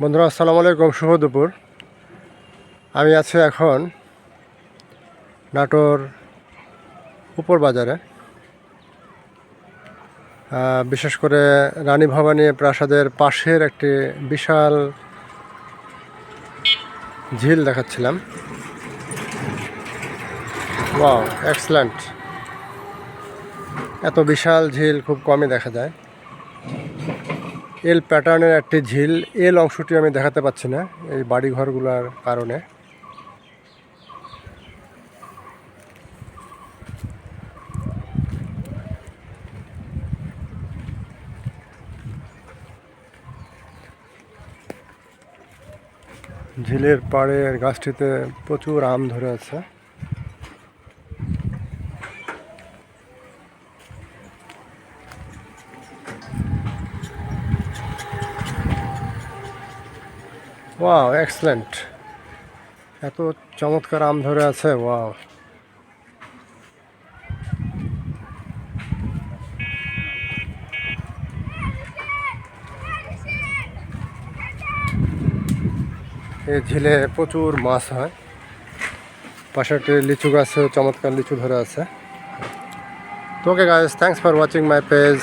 বন্ধুরা আসসালামু আলাইকুম, শুভ দুপুর। আমি আছি এখন নাটোর উপর বাজারে। বিশেষ করে রানী ভবানী প্রাসাদের পাশের একটি বিশাল ঝিল দেখাচ্ছিলাম। Wow, excellent! এত বিশাল ঝিল খুব কমই দেখা যায়। এল প্যাটার্নের একটি ঝিল, এল অংশটি আমি দেখাতে পাচ্ছি না এই বাড়িঘরগুলোর কারণে। ঝিলের পাড়ের গাছটিতে প্রচুর আম ধরে আছে। Wow, excellent! এত চমৎকার আম ধরে আছে, ওয়াও! এই ঝিলে প্রচুর মাছ হয়। পাশে একটি লিচু গাছেও চমৎকার লিচু ধরে আছে। তো okay guys, thanks for watching my page.